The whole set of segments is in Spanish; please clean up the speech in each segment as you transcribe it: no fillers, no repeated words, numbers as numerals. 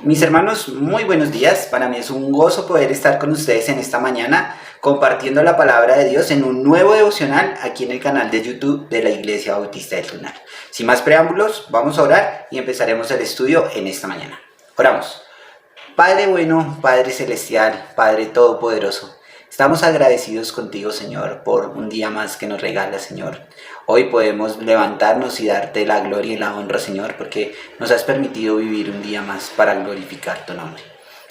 Mis hermanos, muy buenos días. Para mí es un gozo poder estar con ustedes en esta mañana compartiendo la palabra de Dios en un nuevo devocional aquí en el canal de YouTube de la Iglesia Bautista del Lunar. Sin más preámbulos, vamos a orar y empezaremos el estudio en esta mañana. Oramos. Padre bueno, Padre celestial, Padre todopoderoso, estamos agradecidos contigo, Señor, por un día más que nos regalas, Señor. Hoy podemos levantarnos y darte la gloria y la honra, Señor, porque nos has permitido vivir un día más para glorificar tu nombre.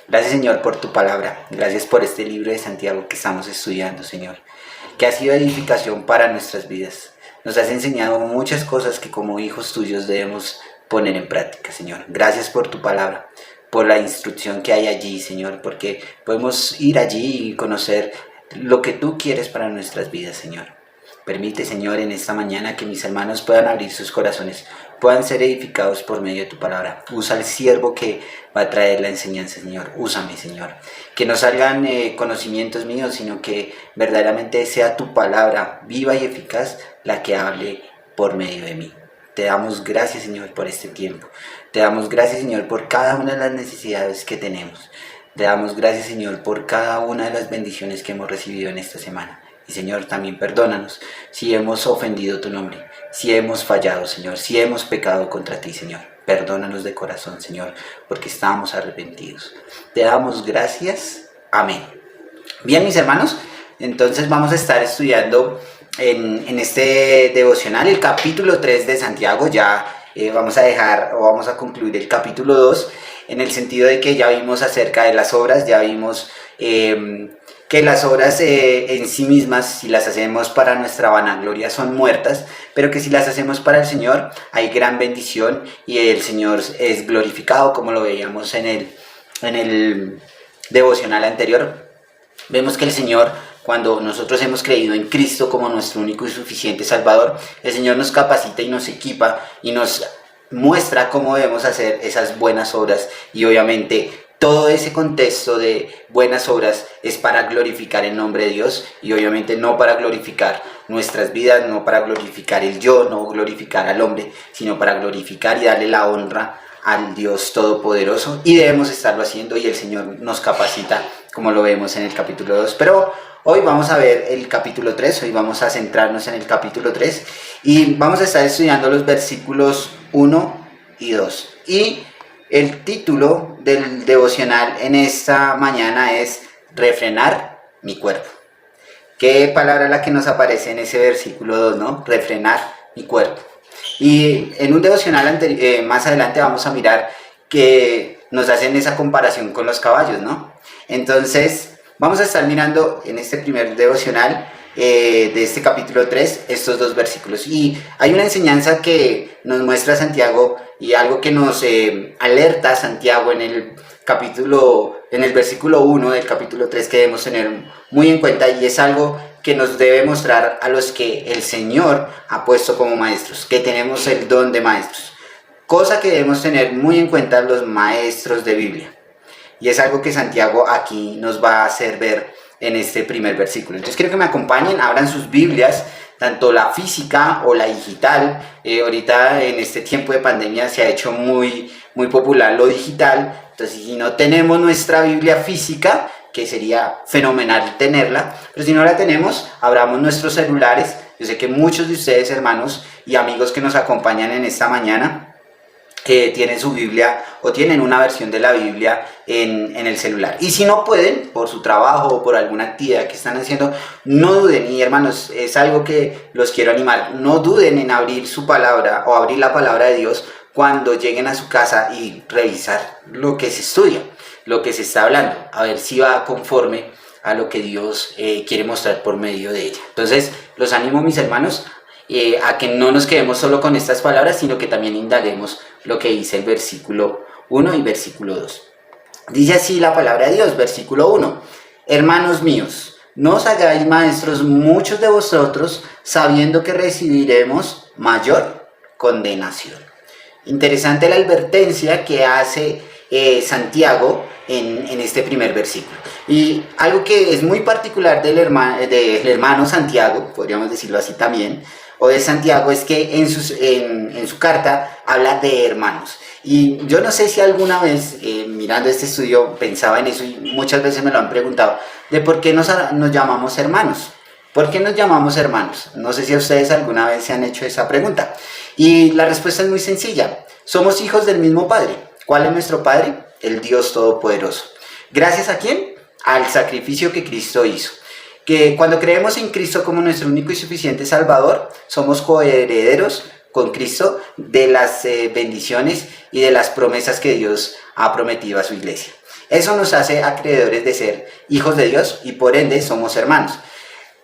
Gracias, Señor, por tu palabra. Gracias por este libro de Santiago que estamos estudiando, Señor, que ha sido edificación para nuestras vidas. Nos has enseñado muchas cosas que como hijos tuyos debemos poner en práctica, Señor. Gracias por tu palabra, por la instrucción que hay allí, Señor, porque podemos ir allí y conocer lo que tú quieres para nuestras vidas, Señor. Permite, Señor, en esta mañana que mis hermanos puedan abrir sus corazones, puedan ser edificados por medio de tu palabra. Usa al siervo que va a traer la enseñanza, Señor. Úsame, Señor. Que no salgan conocimientos míos, sino que verdaderamente sea tu palabra viva y eficaz la que hable por medio de mí. Te damos gracias, Señor, por este tiempo. Te damos gracias, Señor, por cada una de las necesidades que tenemos. Te damos gracias, Señor, por cada una de las bendiciones que hemos recibido en esta semana. Y, Señor, también perdónanos si hemos ofendido tu nombre, si hemos fallado, Señor, si hemos pecado contra ti, Señor. Perdónanos de corazón, Señor, porque estamos arrepentidos. Te damos gracias. Amén. Bien, mis hermanos, entonces vamos a estar estudiando en este devocional el capítulo 3 de Santiago. Ya vamos a concluir el capítulo 2 en el sentido de que ya vimos acerca de las obras, ya vimos que las obras en sí mismas, si las hacemos para nuestra vanagloria, son muertas, pero que si las hacemos para el Señor hay gran bendición y el Señor es glorificado, como lo veíamos en el devocional anterior. Vemos que el Señor, cuando nosotros hemos creído en Cristo como nuestro único y suficiente Salvador, el Señor nos capacita y nos equipa y nos muestra cómo debemos hacer esas buenas obras, y obviamente todo ese contexto de buenas obras es para glorificar el nombre de Dios y obviamente no para glorificar nuestras vidas, no para glorificar el yo, no glorificar al hombre, sino para glorificar y darle la honra al Dios Todopoderoso, y debemos estarlo haciendo y el Señor nos capacita, como lo vemos en el capítulo 2. Pero hoy vamos a ver el capítulo 3, hoy vamos a centrarnos en el capítulo 3 y vamos a estar estudiando los versículos 1 y 2. Y el título del devocional en esta mañana es Refrenar mi cuerpo. ¿Qué palabra es la que nos aparece en ese versículo 2, no? Refrenar mi cuerpo. Y en un devocional más adelante vamos a mirar que nos hacen esa comparación con los caballos, ¿no? Entonces vamos a estar mirando en este primer devocional de este capítulo 3 estos dos versículos, y hay una enseñanza que nos muestra Santiago y algo que nos alerta Santiago en el versículo 1 del capítulo 3 que debemos tener muy en cuenta, y es algo que nos debe mostrar a los que el Señor ha puesto como maestros, que tenemos el don de maestros, cosa que debemos tener muy en cuenta los maestros de Biblia, y es algo que Santiago aquí nos va a hacer ver en este primer versículo. Entonces quiero que me acompañen, abran sus Biblias, tanto la física o la digital. Ahorita en este tiempo de pandemia se ha hecho muy popular lo digital. Entonces, si no tenemos nuestra Biblia física, que sería fenomenal tenerla, pero si no la tenemos, abramos nuestros celulares. Yo sé que muchos de ustedes, hermanos y amigos que nos acompañan en esta mañana, tienen su Biblia o tienen una versión de la Biblia en el celular. Y si no pueden, por su trabajo o por alguna actividad que están haciendo, no duden, y hermanos, es algo que los quiero animar, no duden en abrir su palabra o abrir la palabra de Dios cuando lleguen a su casa y revisar lo que se estudia, lo que se está hablando, a ver si va conforme a lo que Dios quiere mostrar por medio de ella. Entonces, los animo, mis hermanos, a que no nos quedemos solo con estas palabras, sino que también indaguemos lo que dice el versículo 1 y versículo 2. Dice así la palabra de Dios, versículo 1. Hermanos míos, no os hagáis maestros muchos de vosotros, sabiendo que recibiremos mayor condenación. Interesante la advertencia que hace Santiago en este primer versículo. Y algo que es muy particular del hermano Santiago, podríamos decirlo así también, o de Santiago, es que en su carta habla de hermanos. Y yo no sé si alguna vez mirando este estudio pensaba en eso y muchas veces me lo han preguntado, de por qué nos llamamos hermanos. ¿Por qué nos llamamos hermanos? No sé si a ustedes alguna vez se han hecho esa pregunta. Y la respuesta es muy sencilla. Somos hijos del mismo Padre. ¿Cuál es nuestro Padre? El Dios Todopoderoso. ¿Gracias a quién? Al sacrificio que Cristo hizo. Que cuando creemos en Cristo como nuestro único y suficiente Salvador, somos coherederos con Cristo de las bendiciones y de las promesas que Dios ha prometido a su iglesia. Eso nos hace acreedores de ser hijos de Dios y por ende somos hermanos.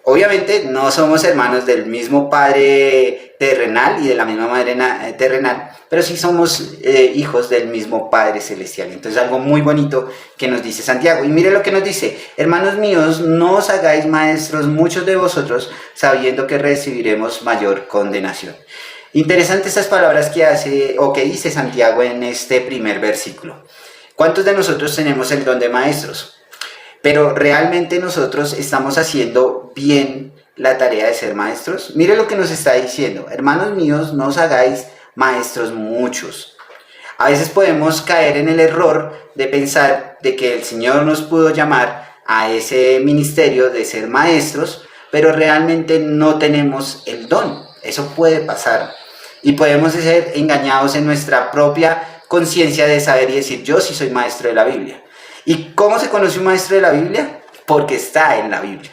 Obviamente no somos hermanos del mismo Padre terrenal y de la misma Madre terrenal, pero sí somos hijos del mismo Padre celestial. Entonces algo muy bonito que nos dice Santiago. Y mire lo que nos dice: hermanos míos, no os hagáis maestros muchos de vosotros, sabiendo que recibiremos mayor condenación. Interesante estas palabras que hace o que dice Santiago en este primer versículo. ¿Cuántos de nosotros tenemos el don de maestros? Pero ¿realmente nosotros estamos haciendo bien la tarea de ser maestros? Mire lo que nos está diciendo: hermanos míos, no os hagáis maestros muchos. A veces podemos caer en el error de pensar de que el Señor nos pudo llamar a ese ministerio de ser maestros, pero realmente no tenemos el don. Eso puede pasar. Y podemos ser engañados en nuestra propia conciencia de saber y decir: yo sí soy maestro de la Biblia. ¿Y cómo se conoce un maestro de la Biblia? Porque está en la Biblia.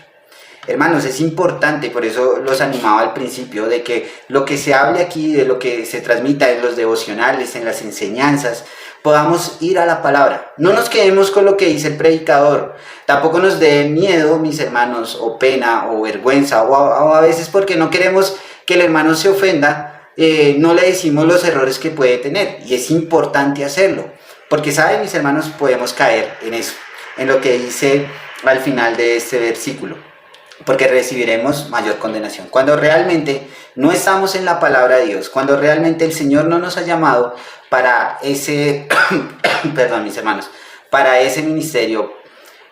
Hermanos, es importante, por eso los animaba al principio, de que lo que se hable aquí, de lo que se transmita en los devocionales, en las enseñanzas, podamos ir a la palabra. No nos quedemos con lo que dice el predicador. Tampoco nos dé miedo, mis hermanos, o pena, o vergüenza, o a veces porque no queremos que el hermano se ofenda, no le decimos los errores que puede tener. Y es importante hacerlo. Porque, ¿saben, mis hermanos? Podemos caer en eso, en lo que dice al final de este versículo. Porque recibiremos mayor condenación. Cuando realmente no estamos en la palabra de Dios, cuando realmente el Señor no nos ha llamado para ese, perdón, mis hermanos, para ese ministerio,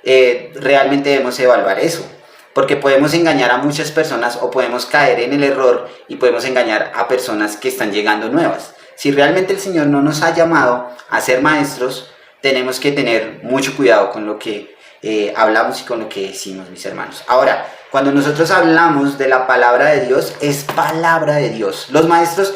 realmente debemos evaluar eso. Porque podemos engañar a muchas personas o podemos caer en el error y podemos engañar a personas que están llegando nuevas. Si realmente el Señor no nos ha llamado a ser maestros, tenemos que tener mucho cuidado con lo que hablamos y con lo que decimos, mis hermanos. Ahora, cuando nosotros hablamos de la palabra de Dios, es palabra de Dios. Los maestros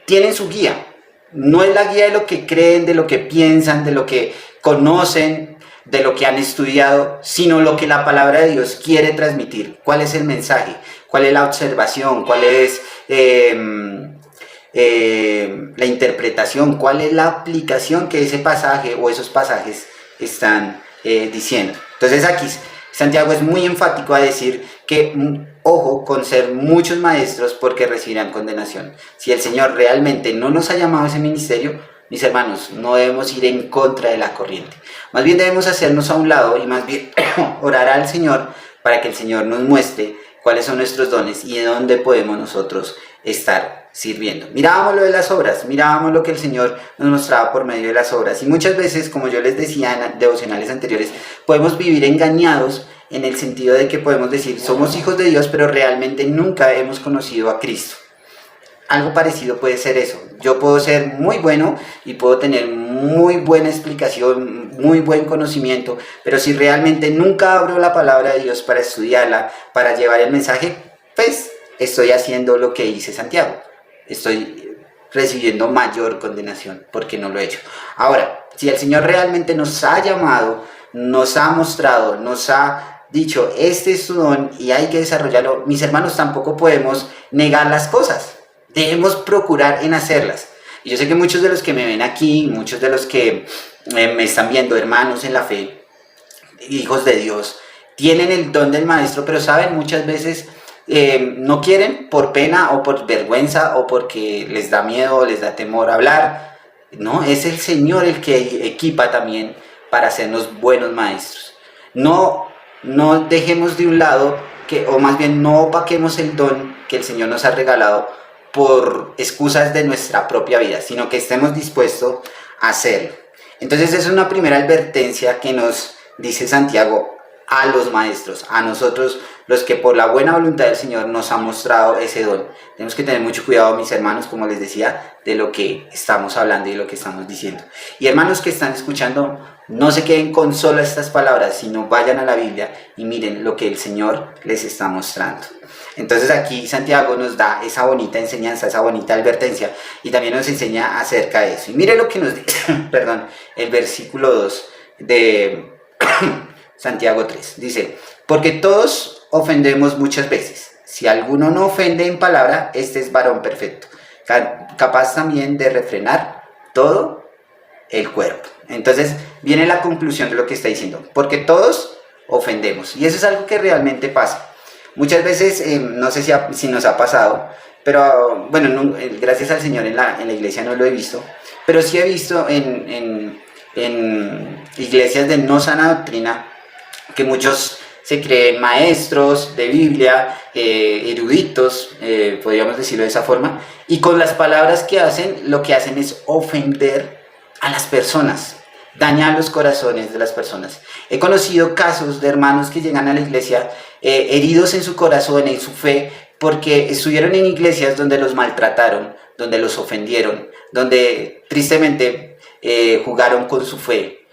tienen su guía. No es la guía de lo que creen, de lo que piensan, de lo que conocen, de lo que han estudiado, sino lo que la palabra de Dios quiere transmitir. ¿Cuál es el mensaje? ¿Cuál es la observación? ¿Cuál es la interpretación? ¿Cuál es la aplicación que ese pasaje o esos pasajes están diciendo? Entonces aquí Santiago es muy enfático a decir que ojo con ser muchos maestros porque recibirán condenación. Si el Señor realmente no nos ha llamado a ese ministerio, mis hermanos, no debemos ir en contra de la corriente. Más bien debemos hacernos a un lado y más bien orar al Señor para que el Señor nos muestre cuáles son nuestros dones y de dónde podemos nosotros estar sirviendo. Mirábamos lo de las obras, mirábamos lo que el Señor nos mostraba por medio de las obras. Y muchas veces, como yo les decía en devocionales anteriores, podemos vivir engañados en el sentido de que podemos decir, somos hijos de Dios, pero realmente nunca hemos conocido a Cristo. Algo parecido puede ser eso. Yo puedo ser muy bueno y puedo tener muy buena explicación, muy buen conocimiento, pero si realmente nunca abro la palabra de Dios para estudiarla, para llevar el mensaje, pues estoy haciendo lo que dice Santiago. Estoy recibiendo mayor condenación porque no lo he hecho. Ahora, si el Señor realmente nos ha llamado, nos ha mostrado, nos ha dicho, este es tu don y hay que desarrollarlo, mis hermanos, tampoco podemos negar las cosas. Debemos procurar en hacerlas. Y yo sé que muchos de los que me ven aquí, muchos de los que me están viendo, hermanos en la fe, hijos de Dios, tienen el don del maestro, pero saben, muchas veces no quieren por pena o por vergüenza o porque les da miedo o les da temor hablar. No, es el Señor el que equipa también para hacernos buenos maestros. No dejemos de un lado, o más bien no opaquemos el don que el Señor nos ha regalado por excusas de nuestra propia vida, sino que estemos dispuestos a hacerlo. Entonces esa es una primera advertencia que nos dice Santiago a los maestros, a nosotros los que por la buena voluntad del Señor nos ha mostrado ese don. Tenemos que tener mucho cuidado, mis hermanos, como les decía, de lo que estamos hablando y de lo que estamos diciendo. Y hermanos que están escuchando, no se queden con solo estas palabras, sino vayan a la Biblia y miren lo que el Señor les está mostrando. Entonces aquí Santiago nos da esa bonita enseñanza, esa bonita advertencia, y también nos enseña acerca de eso. Y miren lo que nos dice, perdón, el versículo 2 de Santiago 3. Dice, porque todos ofendemos muchas veces. Si alguno no ofende en palabra, este es varón perfecto, capaz también de refrenar todo el cuerpo. Entonces viene la conclusión de lo que está diciendo, porque todos ofendemos. Y eso es algo que realmente pasa. Muchas veces, no sé si nos ha pasado, pero bueno, no, gracias al Señor en la iglesia no lo he visto, pero sí he visto en iglesias de no sana doctrina que muchos se creen maestros de Biblia, eruditos, podríamos decirlo de esa forma, y con las palabras que hacen, lo que hacen es ofender a las personas, dañar los corazones de las personas. He conocido casos de hermanos que llegan a la iglesia heridos en su corazón, en su fe, porque estuvieron en iglesias donde los maltrataron, donde los ofendieron, donde tristemente jugaron con su fe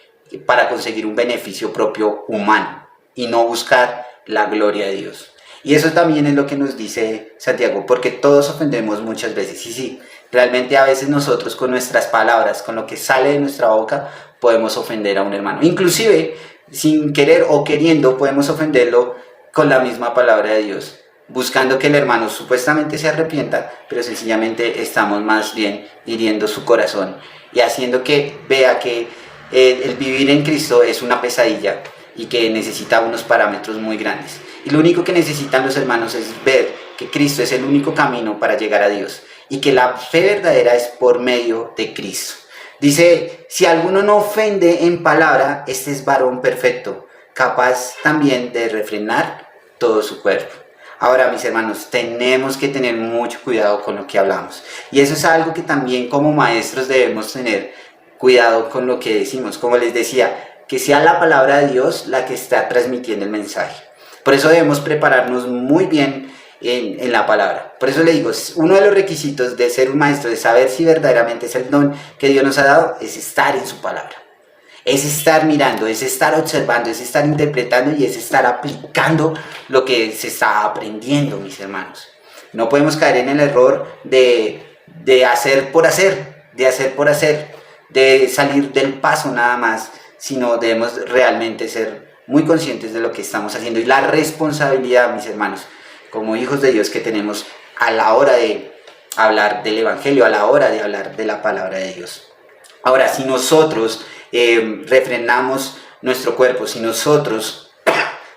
para conseguir un beneficio propio humano y no buscar la gloria de Dios. Y eso también es lo que nos dice Santiago, porque todos ofendemos muchas veces. Y sí, realmente a veces nosotros con nuestras palabras, con lo que sale de nuestra boca, podemos ofender a un hermano. Inclusive, sin querer o queriendo, podemos ofenderlo con la misma palabra de Dios, buscando que el hermano supuestamente se arrepienta, pero sencillamente estamos más bien hiriendo su corazón y haciendo que vea que el vivir en Cristo es una pesadilla y que necesita unos parámetros muy grandes. Y lo único que necesitan los hermanos es ver que Cristo es el único camino para llegar a Dios y que la fe verdadera es por medio de Cristo. Dice, si alguno no ofende en palabra, este es varón perfecto, capaz también de refrenar todo su cuerpo. Ahora, mis hermanos, tenemos que tener mucho cuidado con lo que hablamos. Y eso es algo que también como maestros debemos tener cuidado con lo que decimos. Como les decía, que sea la palabra de Dios la que está transmitiendo el mensaje. Por eso debemos prepararnos muy bien en la palabra. Por eso le digo, uno de los requisitos de ser un maestro, de saber si verdaderamente es el don que Dios nos ha dado, es estar en su palabra. Es estar mirando, es estar observando, es estar interpretando y es estar aplicando lo que se está aprendiendo, mis hermanos. No podemos caer en el error de hacer por hacer, de salir del paso nada más, sino debemos realmente ser muy conscientes de lo que estamos haciendo y la responsabilidad, mis hermanos, como hijos de Dios que tenemos a la hora de hablar del Evangelio, a la hora de hablar de la palabra de Dios. Ahora, si nosotros refrenamos nuestro cuerpo, si nosotros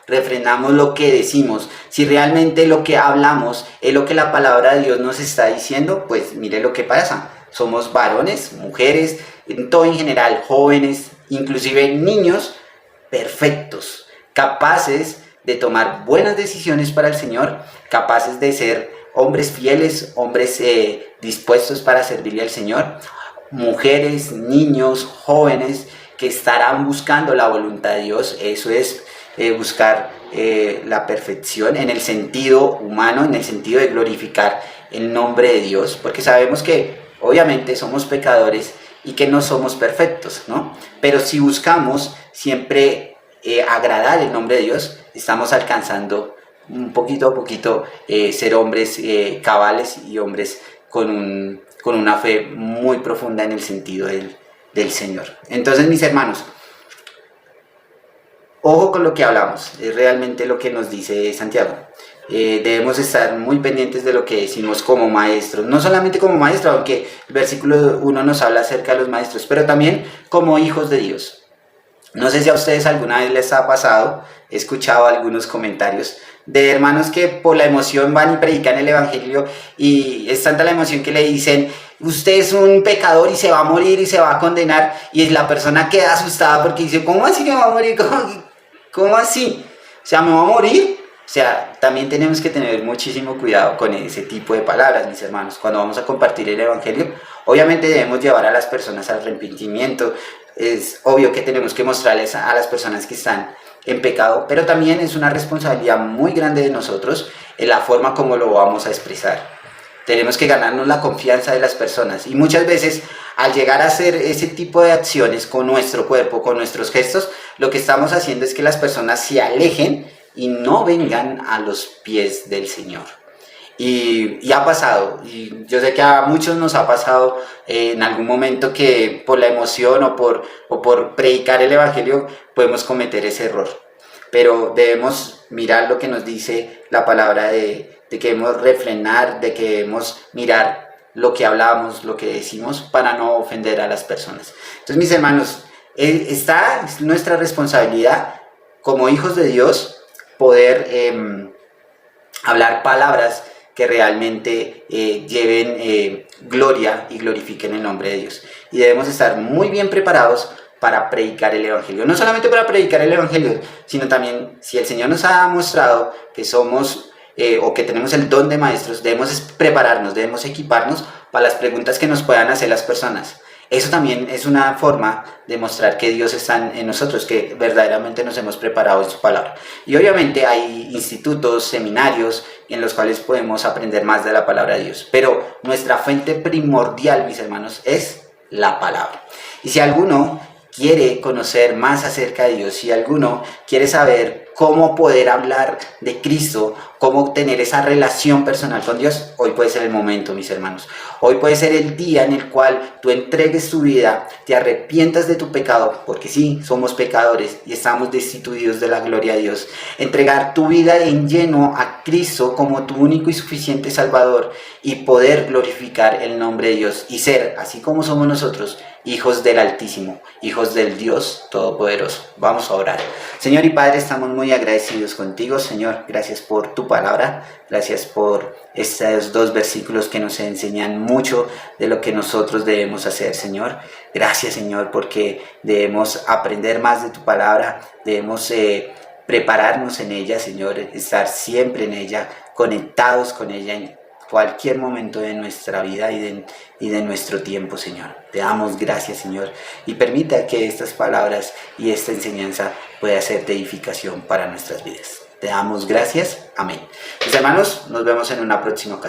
refrenamos lo que decimos, si realmente lo que hablamos es lo que la palabra de Dios nos está diciendo, pues mire lo que pasa. Somos varones, mujeres, en todo en general, jóvenes, inclusive niños perfectos, capaces de tomar buenas decisiones para el Señor, capaces de ser hombres fieles, hombres dispuestos para servirle al Señor, mujeres, niños, jóvenes que estarán buscando la voluntad de Dios. Eso es buscar la perfección en el sentido humano, en el sentido de glorificar el nombre de Dios, porque sabemos que obviamente somos pecadores y que no somos perfectos, ¿no? Pero si buscamos siempre agradar el nombre de Dios, estamos alcanzando un poquito a poquito ser hombres cabales y hombres con una fe muy profunda en el sentido del Señor. Entonces, mis hermanos, ojo con lo que hablamos, es realmente lo que nos dice Santiago. Debemos estar muy pendientes de lo que decimos como maestros, no solamente como maestros, aunque el versículo 1 nos habla acerca de los maestros, pero también como hijos de Dios. No sé si a ustedes alguna vez les ha pasado, he escuchado algunos comentarios de hermanos que por la emoción van y predican el evangelio y es tanta la emoción que le dicen, usted es un pecador y se va a morir y se va a condenar, y la persona queda asustada porque dice, ¿cómo así que me va a morir? ¿Cómo así? O sea, ¿me va a morir? O sea, también tenemos que tener muchísimo cuidado con ese tipo de palabras, mis hermanos, cuando vamos a compartir el evangelio. Obviamente debemos llevar a las personas al arrepentimiento. Es obvio que tenemos que mostrarles a las personas que están en pecado, pero también es una responsabilidad muy grande de nosotros en la forma como lo vamos a expresar. Tenemos que ganarnos la confianza de las personas y muchas veces al llegar a hacer ese tipo de acciones con nuestro cuerpo, con nuestros gestos, lo que estamos haciendo es que las personas se alejen y no vengan a los pies del Señor. Y ha pasado, y yo sé que a muchos nos ha pasado en algún momento que por la emoción o por predicar el Evangelio podemos cometer ese error. Pero debemos mirar lo que nos dice la palabra de que debemos refrenar, de que debemos mirar lo que hablamos, lo que decimos para no ofender a las personas. Entonces, mis hermanos, es nuestra responsabilidad como hijos de Dios poder hablar palabras que realmente lleven gloria y glorifiquen el nombre de Dios. Y debemos estar muy bien preparados para predicar el Evangelio. No solamente para predicar el Evangelio, sino también si el Señor nos ha mostrado que somos o que tenemos el don de maestros, debemos prepararnos, debemos equiparnos para las preguntas que nos puedan hacer las personas. Eso también es una forma de mostrar que Dios está en nosotros, que verdaderamente nos hemos preparado en su palabra. Y obviamente hay institutos, seminarios en los cuales podemos aprender más de la palabra de Dios. Pero nuestra fuente primordial, mis hermanos, es la palabra. Y si alguno quiere conocer más acerca de Dios, si alguno quiere saber cómo poder hablar de Cristo, cómo tener esa relación personal con Dios, hoy puede ser el momento, mis hermanos. Hoy puede ser el día en el cual tú entregues tu vida, te arrepientas de tu pecado, porque sí, somos pecadores y estamos destituidos de la gloria de Dios. Entregar tu vida en lleno a Cristo como tu único y suficiente Salvador y poder glorificar el nombre de Dios y ser, así como somos nosotros, hijos del Altísimo, hijos del Dios Todopoderoso. Vamos a orar. Señor y Padre, estamos muy agradecidos contigo, Señor. Gracias por tu palabra, gracias por estos 2 versículos que nos enseñan mucho de lo que nosotros debemos hacer, Señor. Gracias, Señor, porque debemos aprender más de tu palabra, debemos prepararnos en ella, Señor, estar siempre en ella, conectados con ella en cualquier momento de nuestra vida y de nuestro tiempo, Señor. Te damos gracias, Señor, y permita que estas palabras y esta enseñanza pueda ser de edificación para nuestras vidas. Te damos gracias. Amén. Mis hermanos, nos vemos en una próxima ocasión.